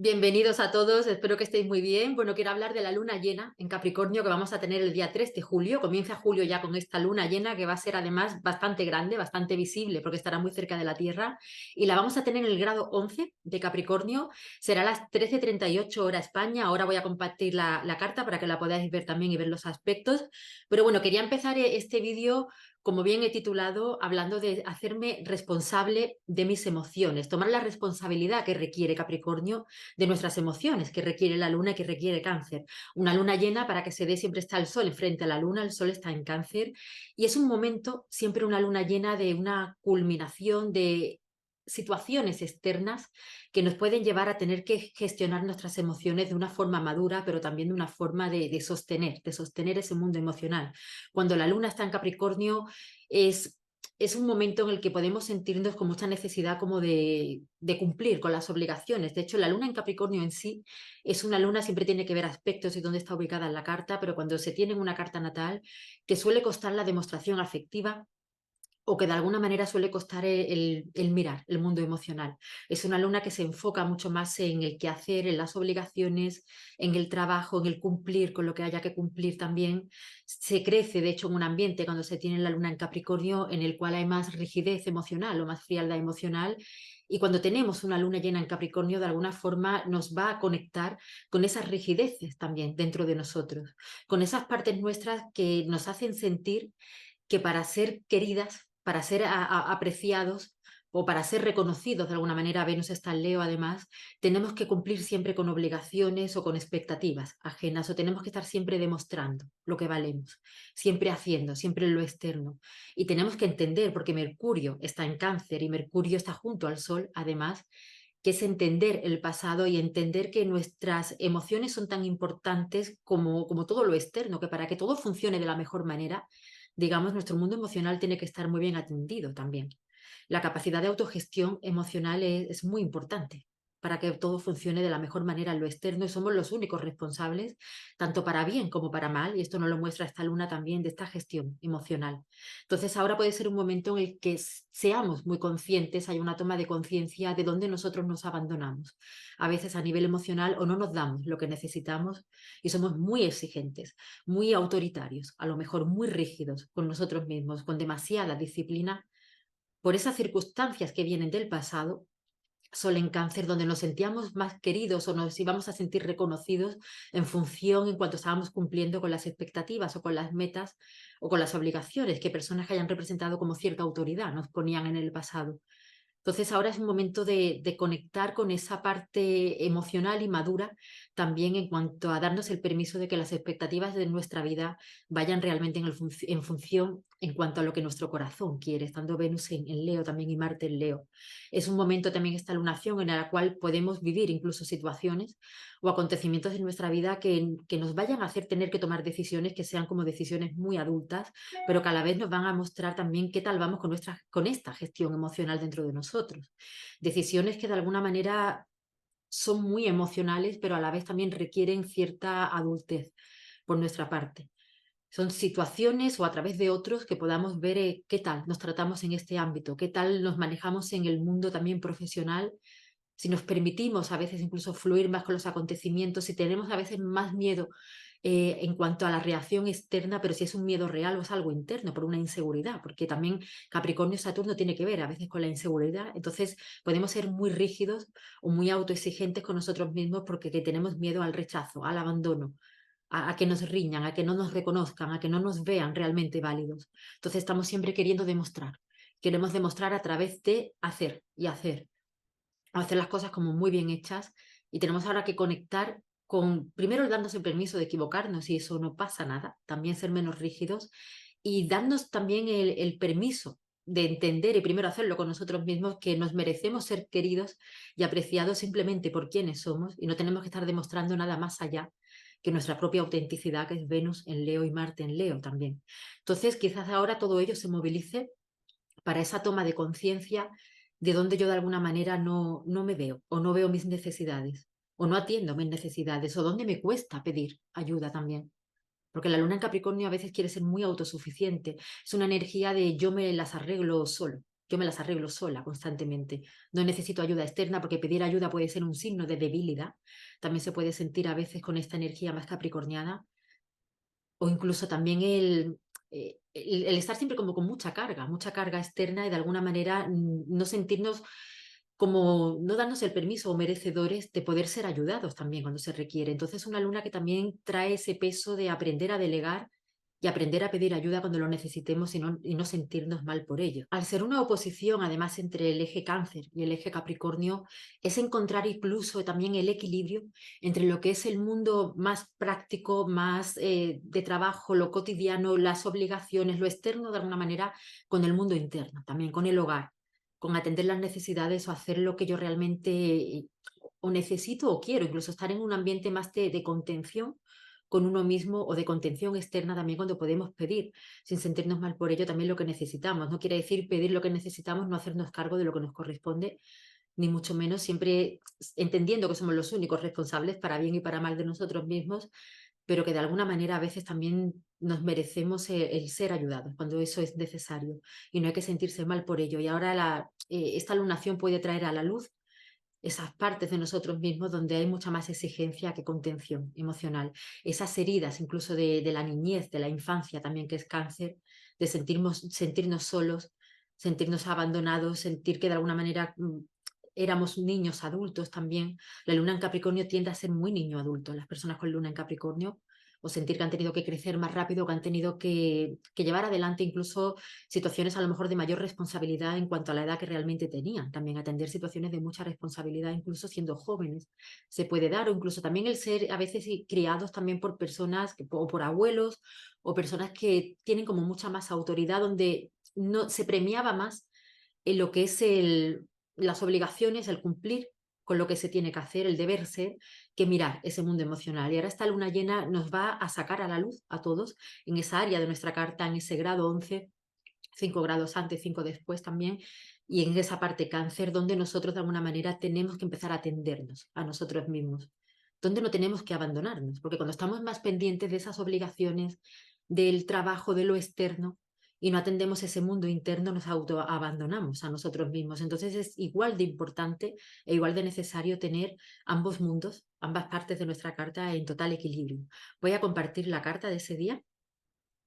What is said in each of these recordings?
Bienvenidos a todos, espero que estéis muy bien. Bueno, quiero hablar de la luna llena en Capricornio que vamos a tener el día 3 de julio. Comienza julio ya con esta luna llena que va a ser además bastante grande, bastante visible porque estará muy cerca de la Tierra y la vamos a tener en el grado 11 de Capricornio. Será a las 13:38 hora España. Ahora voy a compartir la carta para que la podáis ver también y ver los aspectos. Pero bueno, quería empezar este vídeo, como bien he titulado, hablando de hacerme responsable de mis emociones, tomar la responsabilidad que requiere Capricornio de nuestras emociones, que requiere la luna y que requiere Cáncer. Una luna llena, para que se dé, siempre está el sol enfrente a la luna, el sol está en Cáncer y es un momento, siempre una luna llena, de una culminación de situaciones externas que nos pueden llevar a tener que gestionar nuestras emociones de una forma madura, pero también de una forma de sostener ese mundo emocional. Cuando la luna está en Capricornio es es un momento en el que podemos sentirnos con mucha necesidad como de cumplir con las obligaciones. De hecho, la luna en Capricornio en sí es una luna, siempre tiene que ver aspectos y dónde está ubicada en la carta, pero cuando se tiene en una carta natal, que suele costar la demostración afectiva o que de alguna manera suele costar el mirar el mundo emocional. Es una luna que se enfoca mucho más en el quehacer, en las obligaciones, en el trabajo, en el cumplir con lo que haya que cumplir también. Se crece, de hecho, en un ambiente cuando se tiene la luna en Capricornio en el cual hay más rigidez emocional o más frialdad emocional. Y cuando tenemos una luna llena en Capricornio, de alguna forma nos va a conectar con esas rigideces también dentro de nosotros, con esas partes nuestras que nos hacen sentir que para ser queridas, para ser apreciados o para ser reconocidos de alguna manera, Venus está en Leo además, tenemos que cumplir siempre con obligaciones o con expectativas ajenas o tenemos que estar siempre demostrando lo que valemos, siempre haciendo, siempre en lo externo. Y tenemos que entender, porque Mercurio está en Cáncer y Mercurio está junto al Sol además, que es entender el pasado y entender que nuestras emociones son tan importantes como todo lo externo, que para que todo funcione de la mejor manera, digamos, nuestro mundo emocional tiene que estar muy bien atendido también. La capacidad de autogestión emocional es muy importante para que todo funcione de la mejor manera en lo externo y somos los únicos responsables, tanto para bien como para mal, y esto nos lo muestra esta luna también, de esta gestión emocional. Entonces ahora puede ser un momento en el que seamos muy conscientes, hay una toma de conciencia de dónde nosotros nos abandonamos, a veces a nivel emocional o no nos damos lo que necesitamos y somos muy exigentes, muy autoritarios, a lo mejor muy rígidos con nosotros mismos, con demasiada disciplina por esas circunstancias que vienen del pasado. Sol en Cáncer, donde nos sentíamos más queridos o nos íbamos a sentir reconocidos en función en cuanto estábamos cumpliendo con las expectativas o con las metas o con las obligaciones que personas que hayan representado como cierta autoridad nos ponían en el pasado. Entonces ahora es un momento de conectar con esa parte emocional y madura también en cuanto a darnos el permiso de que las expectativas de nuestra vida vayan realmente en función en cuanto a lo que nuestro corazón quiere, estando Venus en Leo también y Marte en Leo. Es un momento también esta lunación en la cual podemos vivir incluso situaciones o acontecimientos en nuestra vida que nos vayan a hacer tener que tomar decisiones que sean como decisiones muy adultas, pero que a la vez nos van a mostrar también qué tal vamos con esta gestión emocional dentro de nosotros. Decisiones que de alguna manera son muy emocionales, pero a la vez también requieren cierta adultez por nuestra parte. Son situaciones o a través de otros que podamos ver qué tal nos tratamos en este ámbito, qué tal nos manejamos en el mundo también profesional, si nos permitimos a veces incluso fluir más con los acontecimientos, si tenemos a veces más miedo en cuanto a la reacción externa, pero si es un miedo real o es algo interno, por una inseguridad, porque también Capricornio y Saturno tiene que ver a veces con la inseguridad. Entonces podemos ser muy rígidos o muy autoexigentes con nosotros mismos porque que tenemos miedo al rechazo, al abandono, a que nos riñan, a que no nos reconozcan, a que no nos vean realmente válidos. Entonces estamos siempre queriendo demostrar. Queremos demostrar a través de hacer y hacer las cosas como muy bien hechas y tenemos ahora que conectar con, primero darnos el permiso de equivocarnos y eso no pasa nada, también ser menos rígidos y darnos también el permiso de entender y primero hacerlo con nosotros mismos que nos merecemos ser queridos y apreciados simplemente por quienes somos y no tenemos que estar demostrando nada más allá que nuestra propia autenticidad, que es Venus en Leo y Marte en Leo también. Entonces, quizás ahora todo ello se movilice para esa toma de conciencia de donde yo de alguna manera no me veo o no veo mis necesidades o no atiendo mis necesidades o donde me cuesta pedir ayuda también. Porque la luna en Capricornio a veces quiere ser muy autosuficiente. Es una energía de yo me las arreglo solo. yo me las arreglo sola constantemente. No necesito ayuda externa porque pedir ayuda puede ser un signo de debilidad. También se puede sentir a veces con esta energía más capricorniana o incluso también el estar siempre como con mucha carga externa y de alguna manera no sentirnos como no darnos el permiso o merecedores de poder ser ayudados también cuando se requiere. Entonces, una luna que también trae ese peso de aprender a delegar y aprender a pedir ayuda cuando lo necesitemos y no sentirnos mal por ello. Al ser una oposición, además, entre el eje Cáncer y el eje Capricornio, es encontrar incluso también el equilibrio entre lo que es el mundo más práctico, más de trabajo, lo cotidiano, las obligaciones, lo externo de alguna manera, con el mundo interno, también con el hogar, con atender las necesidades o hacer lo que yo realmente o necesito o quiero, incluso estar en un ambiente más de contención con uno mismo o de contención externa también cuando podemos pedir, sin sentirnos mal por ello, también lo que necesitamos. No quiere decir pedir lo que necesitamos, no hacernos cargo de lo que nos corresponde, ni mucho menos, siempre entendiendo que somos los únicos responsables para bien y para mal de nosotros mismos, pero que de alguna manera a veces también nos merecemos el ser ayudados cuando eso es necesario y no hay que sentirse mal por ello. Y ahora esta lunación puede traer a la luz esas partes de nosotros mismos donde hay mucha más exigencia que contención emocional. Esas heridas incluso de la niñez, de la infancia también, que es cáncer, de sentirnos solos, sentirnos abandonados, sentir que de alguna manera éramos niños adultos también. La luna en Capricornio tiende a ser muy niño adulto, las personas con luna en Capricornio, o sentir que han tenido que crecer más rápido, que han tenido que llevar adelante incluso situaciones a lo mejor de mayor responsabilidad en cuanto a la edad que realmente tenían. También atender situaciones de mucha responsabilidad, incluso siendo jóvenes, se puede dar, o incluso también el ser a veces criados también por personas o por abuelos o personas que tienen como mucha más autoridad, donde no se premiaba más en lo que es las obligaciones, el cumplir con lo que se tiene que hacer, el deber ser, que mirar ese mundo emocional. Y ahora esta luna llena nos va a sacar a la luz a todos en esa área de nuestra carta, en ese grado 11, 5 grados antes, 5 después también, y en esa parte cáncer donde nosotros de alguna manera tenemos que empezar a atendernos a nosotros mismos, donde no tenemos que abandonarnos, porque cuando estamos más pendientes de esas obligaciones, del trabajo, de lo externo, y no atendemos ese mundo interno, nos autoabandonamos a nosotros mismos. Entonces es igual de importante e igual de necesario tener ambos mundos, ambas partes de nuestra carta en total equilibrio. Voy a compartir la carta de ese día.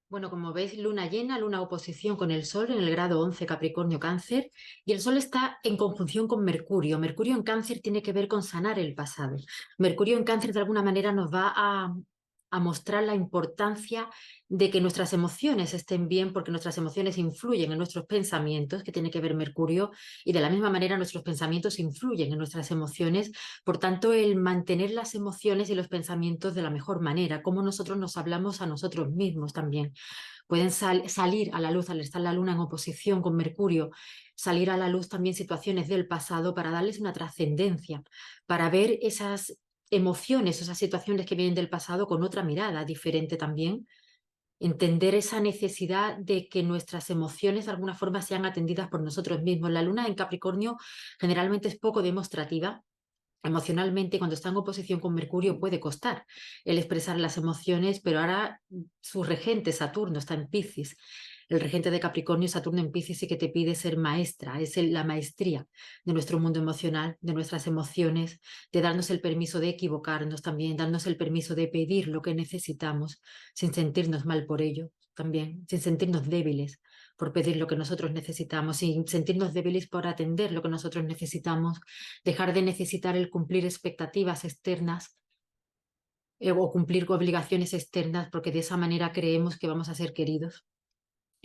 Bueno, como veis, luna llena, luna oposición con el Sol en el grado 11 Capricornio Cáncer, y el Sol está en conjunción con Mercurio. Mercurio en Cáncer tiene que ver con sanar el pasado. Mercurio en Cáncer de alguna manera nos va a mostrar la importancia de que nuestras emociones estén bien, porque nuestras emociones influyen en nuestros pensamientos, que tiene que ver Mercurio, y de la misma manera nuestros pensamientos influyen en nuestras emociones. Por tanto, el mantener las emociones y los pensamientos de la mejor manera, cómo nosotros nos hablamos a nosotros mismos también. Pueden salir a la luz al estar la luna en oposición con Mercurio, salir a la luz también situaciones del pasado para darles una trascendencia, para ver esas emociones, esas situaciones que vienen del pasado con otra mirada diferente también, entender esa necesidad de que nuestras emociones de alguna forma sean atendidas por nosotros mismos. La luna en Capricornio generalmente es poco demostrativa. Emocionalmente, cuando está en oposición con Mercurio, puede costar el expresar las emociones, pero ahora su regente, Saturno, está en Piscis. El regente de Capricornio, Saturno en Piscis, sí que te pide ser maestra, es la maestría de nuestro mundo emocional, de nuestras emociones, de darnos el permiso de equivocarnos también, darnos el permiso de pedir lo que necesitamos sin sentirnos mal por ello también, sin sentirnos débiles por pedir lo que nosotros necesitamos, sin sentirnos débiles por atender lo que nosotros necesitamos, dejar de necesitar el cumplir expectativas externas o cumplir obligaciones externas, porque de esa manera creemos que vamos a ser queridos.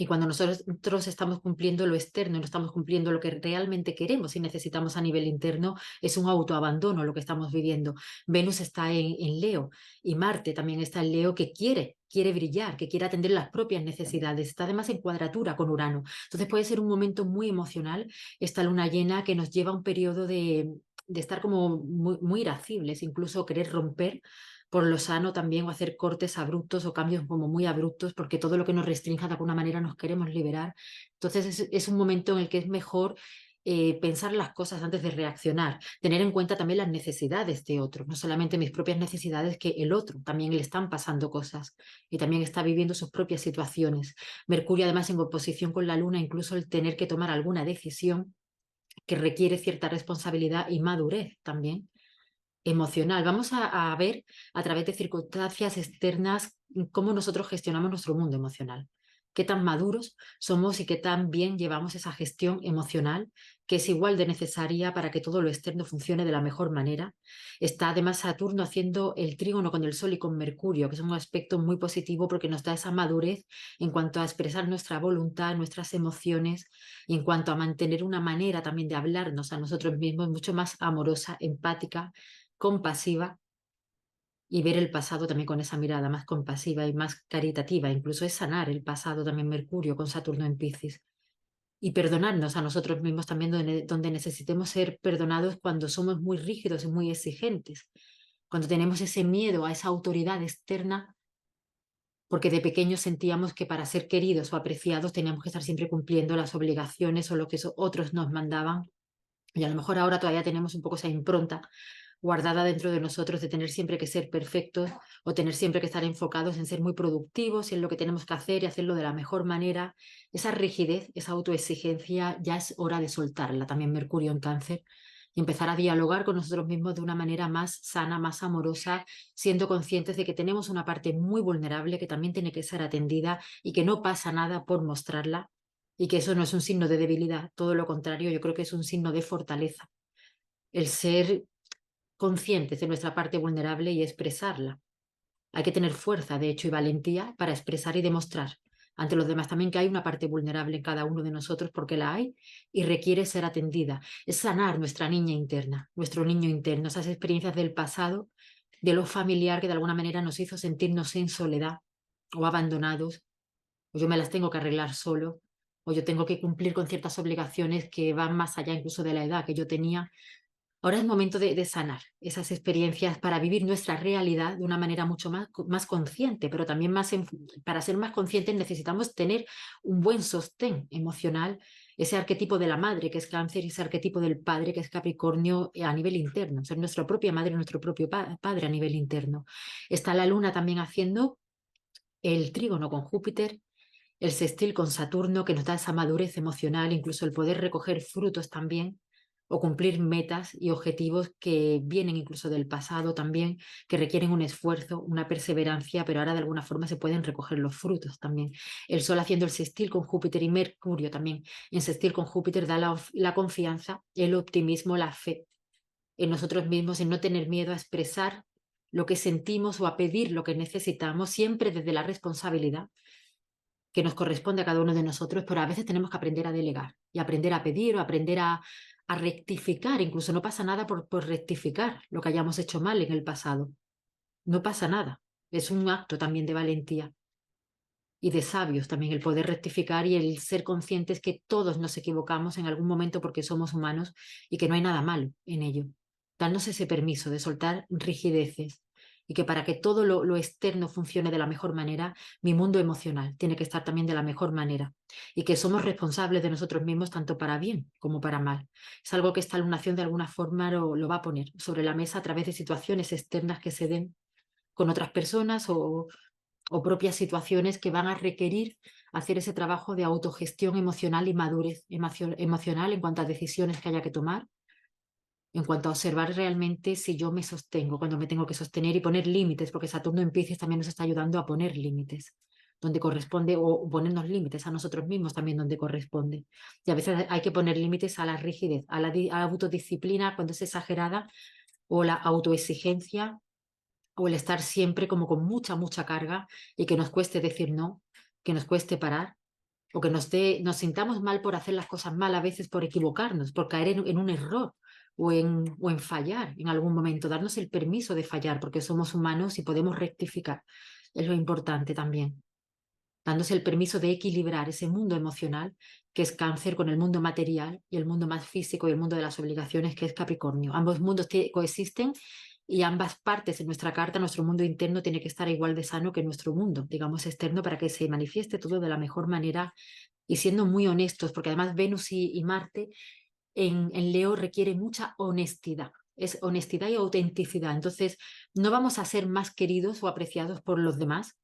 Y cuando nosotros estamos cumpliendo lo externo y no estamos cumpliendo lo que realmente queremos y necesitamos a nivel interno, es un autoabandono lo que estamos viviendo. Venus está en Leo y Marte también está en Leo, que quiere brillar, que quiere atender las propias necesidades. Está además en cuadratura con Urano. Entonces puede ser un momento muy emocional esta luna llena que nos lleva a un periodo de estar como muy irascibles, incluso querer romper por lo sano también, o hacer cortes abruptos o cambios como muy abruptos, porque todo lo que nos restrinja de alguna manera nos queremos liberar. Entonces es un momento en el que es mejor pensar las cosas antes de reaccionar, tener en cuenta también las necesidades de otro, no solamente mis propias necesidades, que el otro también le están pasando cosas y también está viviendo sus propias situaciones. Mercurio además en oposición con la Luna, incluso el tener que tomar alguna decisión que requiere cierta responsabilidad y madurez también emocional. Vamos a ver a través de circunstancias externas cómo nosotros gestionamos nuestro mundo emocional, qué tan maduros somos y qué tan bien llevamos esa gestión emocional, que es igual de necesaria para que todo lo externo funcione de la mejor manera. Está además Saturno haciendo el trígono con el Sol y con Mercurio, que es un aspecto muy positivo porque nos da esa madurez en cuanto a expresar nuestra voluntad, nuestras emociones, y en cuanto a mantener una manera también de hablarnos a nosotros mismos mucho más amorosa, empática, compasiva, y ver el pasado también con esa mirada más compasiva y más caritativa. Incluso es sanar el pasado también Mercurio con Saturno en Piscis. Y perdonarnos a nosotros mismos también donde necesitemos ser perdonados cuando somos muy rígidos y muy exigentes, cuando tenemos ese miedo a esa autoridad externa, porque de pequeños sentíamos que para ser queridos o apreciados teníamos que estar siempre cumpliendo las obligaciones o lo que otros nos mandaban. Y a lo mejor ahora todavía tenemos un poco esa impronta guardada dentro de nosotros de tener siempre que ser perfectos o tener siempre que estar enfocados en ser muy productivos y en lo que tenemos que hacer y hacerlo de la mejor manera. Esa rigidez, esa autoexigencia, ya es hora de soltarla, también Mercurio en Cáncer, y empezar a dialogar con nosotros mismos de una manera más sana, más amorosa, siendo conscientes de que tenemos una parte muy vulnerable que también tiene que ser atendida y que no pasa nada por mostrarla y que eso no es un signo de debilidad, todo lo contrario, yo creo que es un signo de fortaleza, el ser conscientes de nuestra parte vulnerable y expresarla. Hay que tener fuerza, de hecho, y valentía para expresar y demostrar ante los demás también que hay una parte vulnerable en cada uno de nosotros, porque la hay y requiere ser atendida. Es sanar nuestra niña interna, nuestro niño interno, esas experiencias del pasado, de lo familiar que de alguna manera nos hizo sentirnos en soledad o abandonados, o yo me las tengo que arreglar solo, o yo tengo que cumplir con ciertas obligaciones que van más allá incluso de la edad que yo tenía. Ahora es momento de sanar esas experiencias para vivir nuestra realidad de una manera mucho más consciente, pero también para ser más conscientes necesitamos tener un buen sostén emocional, ese arquetipo de la madre que es Cáncer y ese arquetipo del padre que es Capricornio a nivel interno, ser nuestra propia madre, nuestro propio padre a nivel interno. Está la luna también haciendo el trígono con Júpiter, el sextil con Saturno, que nos da esa madurez emocional, incluso el poder recoger frutos también, o cumplir metas y objetivos que vienen incluso del pasado también, que requieren un esfuerzo, una perseverancia, pero ahora de alguna forma se pueden recoger los frutos también. El Sol haciendo el sextil con Júpiter y Mercurio también. En sextil con Júpiter da la confianza, el optimismo, la fe en nosotros mismos, en no tener miedo a expresar lo que sentimos o a pedir lo que necesitamos, siempre desde la responsabilidad que nos corresponde a cada uno de nosotros, pero a veces tenemos que aprender a delegar y aprender a pedir o aprender a rectificar. Incluso no pasa nada por rectificar lo que hayamos hecho mal en el pasado. No pasa nada. Es un acto también de valentía y de sabios también el poder rectificar y el ser conscientes que todos nos equivocamos en algún momento porque somos humanos y que no hay nada malo en ello. Darnos ese permiso de soltar rigideces y que para que todo lo externo funcione de la mejor manera, mi mundo emocional tiene que estar también de la mejor manera y que somos responsables de nosotros mismos tanto para bien como para mal. Es algo que esta lunación de alguna forma lo va a poner sobre la mesa a través de situaciones externas que se den con otras personas o propias situaciones que van a requerir hacer ese trabajo de autogestión emocional y madurez emocional en cuanto a decisiones que haya que tomar, en cuanto a observar realmente si yo me sostengo, cuando me tengo que sostener y poner límites, porque Saturno en Piscis también nos está ayudando a poner límites donde corresponde o ponernos límites a nosotros mismos también donde corresponde. Y a veces hay que poner límites a la rigidez, a la autodisciplina cuando es exagerada o la autoexigencia o el estar siempre como con mucha carga y que nos cueste decir no, que nos cueste parar, o que nos sintamos mal por hacer las cosas mal, a veces por equivocarnos, por caer en un error o en fallar en algún momento, darnos el permiso de fallar, porque somos humanos y podemos rectificar. Es lo importante también. Dándose el permiso de equilibrar ese mundo emocional, que es Cáncer, con el mundo material y el mundo más físico y el mundo de las obligaciones, que es Capricornio. Ambos mundos coexisten y ambas partes en nuestra carta, nuestro mundo interno tiene que estar igual de sano que nuestro mundo, digamos, externo, para que se manifieste todo de la mejor manera y siendo muy honestos, porque además Venus y Marte en Leo requiere mucha honestidad. Es honestidad y autenticidad. Entonces, no vamos a ser más queridos o apreciados por los demás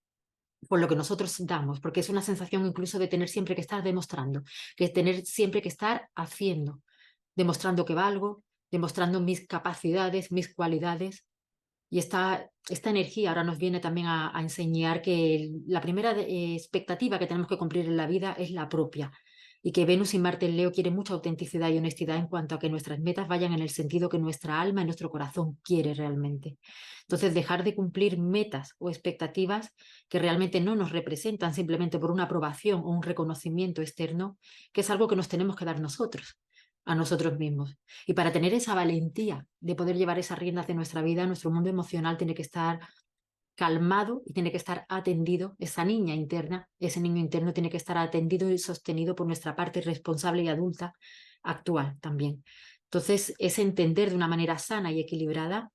por lo que nosotros damos, porque es una sensación incluso de tener siempre que estar demostrando, que tener siempre que estar haciendo, demostrando que valgo, demostrando mis capacidades, mis cualidades. Y esta energía ahora nos viene también a enseñar que la primera expectativa que tenemos que cumplir en la vida es la propia. Y que Venus y Marte en Leo quieren mucha autenticidad y honestidad en cuanto a que nuestras metas vayan en el sentido que nuestra alma y nuestro corazón quiere realmente. Entonces, dejar de cumplir metas o expectativas que realmente no nos representan simplemente por una aprobación o un reconocimiento externo, que es algo que nos tenemos que dar nosotros, a nosotros mismos. Y para tener esa valentía de poder llevar esas riendas de nuestra vida, nuestro mundo emocional tiene que estar calmado y tiene que estar atendido. Esa niña interna, ese niño interno tiene que estar atendido y sostenido por nuestra parte responsable y adulta actual también. Entonces, es entender de una manera sana y equilibrada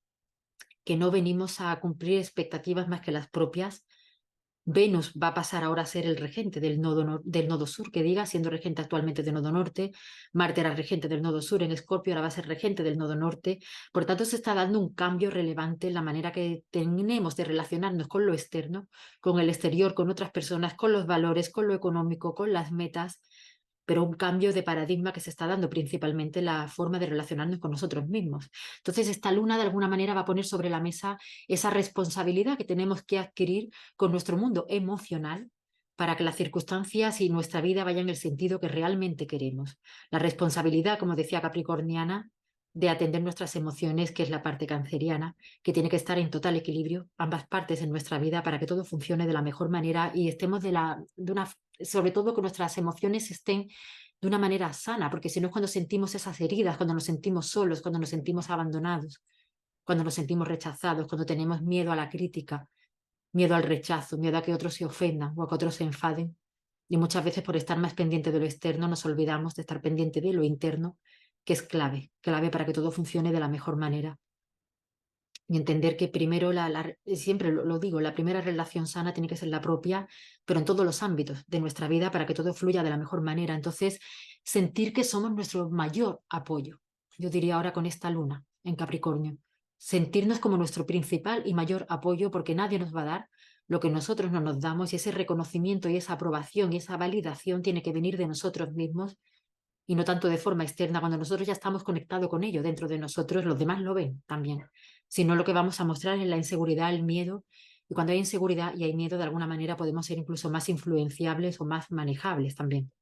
que no venimos a cumplir expectativas más que las propias. Venus va a pasar ahora a ser el regente del nodo sur, que diga, siendo regente actualmente del nodo norte. Marte era regente del nodo sur en Escorpio, ahora va a ser regente del nodo norte. Por tanto, se está dando un cambio relevante en la manera que tenemos de relacionarnos con lo externo, con el exterior, con otras personas, con los valores, con lo económico, con las metas, pero un cambio de paradigma que se está dando principalmente en la forma de relacionarnos con nosotros mismos. Entonces, esta luna de alguna manera va a poner sobre la mesa esa responsabilidad que tenemos que adquirir con nuestro mundo emocional para que las circunstancias y nuestra vida vayan en el sentido que realmente queremos. La responsabilidad, como decía Capricorniana, de atender nuestras emociones, que es la parte canceriana, que tiene que estar en total equilibrio, ambas partes en nuestra vida, para que todo funcione de la mejor manera y estemos sobre todo que nuestras emociones estén de una manera sana, porque si no es cuando sentimos esas heridas, cuando nos sentimos solos, cuando nos sentimos abandonados, cuando nos sentimos rechazados, cuando tenemos miedo a la crítica, miedo al rechazo, miedo a que otros se ofendan o a que otros se enfaden. Y muchas veces por estar más pendiente de lo externo nos olvidamos de estar pendiente de lo interno, que es clave, clave para que todo funcione de la mejor manera. Y entender que primero, siempre lo digo, la primera relación sana tiene que ser la propia, pero en todos los ámbitos de nuestra vida para que todo fluya de la mejor manera. Entonces, sentir que somos nuestro mayor apoyo. Yo diría ahora con esta luna en Capricornio, sentirnos como nuestro principal y mayor apoyo porque nadie nos va a dar lo que nosotros no nos damos y ese reconocimiento y esa aprobación y esa validación tiene que venir de nosotros mismos y no tanto de forma externa. Cuando nosotros ya estamos conectados con ello dentro de nosotros, los demás lo ven también. Sino lo que vamos a mostrar es la inseguridad, el miedo. Y cuando hay inseguridad y hay miedo, de alguna manera podemos ser incluso más influenciables o más manejables también.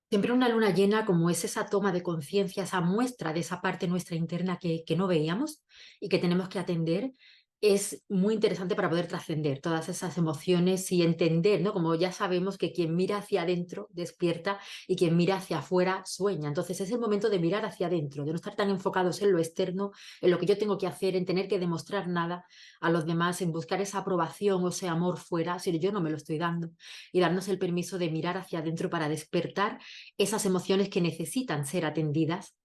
Siempre una luna llena, como es esa toma de conciencia, esa muestra de esa parte nuestra interna que no veíamos y que tenemos que atender, es muy interesante para poder trascender todas esas emociones y entender, ¿no? Como ya sabemos que quien mira hacia adentro despierta y quien mira hacia afuera sueña. Entonces es el momento de mirar hacia adentro, de no estar tan enfocados en lo externo, en lo que yo tengo que hacer, en tener que demostrar nada a los demás, en buscar esa aprobación o ese amor fuera, si yo no me lo estoy dando, y darnos el permiso de mirar hacia adentro para despertar esas emociones que necesitan ser atendidas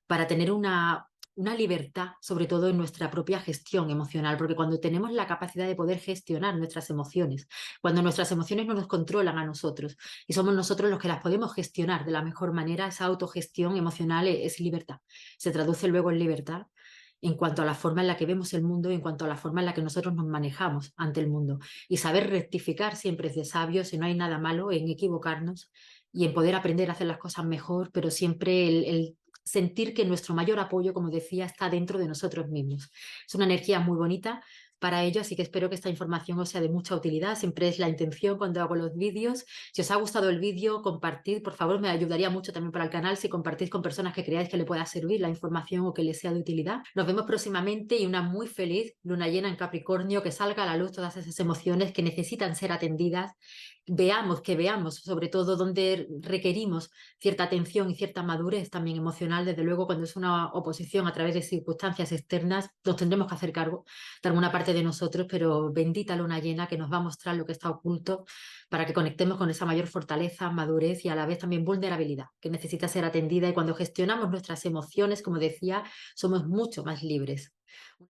para tener una libertad, sobre todo en nuestra propia gestión emocional, porque cuando tenemos la capacidad de poder gestionar nuestras emociones, cuando nuestras emociones no nos controlan a nosotros y somos nosotros los que las podemos gestionar de la mejor manera, esa autogestión emocional es libertad. Se traduce luego en libertad en cuanto a la forma en la que vemos el mundo y en cuanto a la forma en la que nosotros nos manejamos ante el mundo. Y saber rectificar siempre es de sabios y no hay nada malo en equivocarnos y en poder aprender a hacer las cosas mejor, pero siempre el sentir que nuestro mayor apoyo, como decía, está dentro de nosotros mismos. Es una energía muy bonita para ello, así que espero que esta información os sea de mucha utilidad. Siempre es la intención cuando hago los vídeos. Si os ha gustado el vídeo, compartid, por favor, me ayudaría mucho también para el canal si compartís con personas que creáis que le pueda servir la información o que les sea de utilidad. Nos vemos próximamente y una muy feliz luna llena en Capricornio, que salga a la luz todas esas emociones que necesitan ser atendidas. Veamos sobre todo dónde requerimos cierta atención y cierta madurez también emocional. Desde luego, cuando es una oposición a través de circunstancias externas, nos tendremos que hacer cargo de alguna parte de nosotros, pero bendita luna llena que nos va a mostrar lo que está oculto para que conectemos con esa mayor fortaleza, madurez y a la vez también vulnerabilidad que necesita ser atendida. Y cuando gestionamos nuestras emociones, como decía, somos mucho más libres.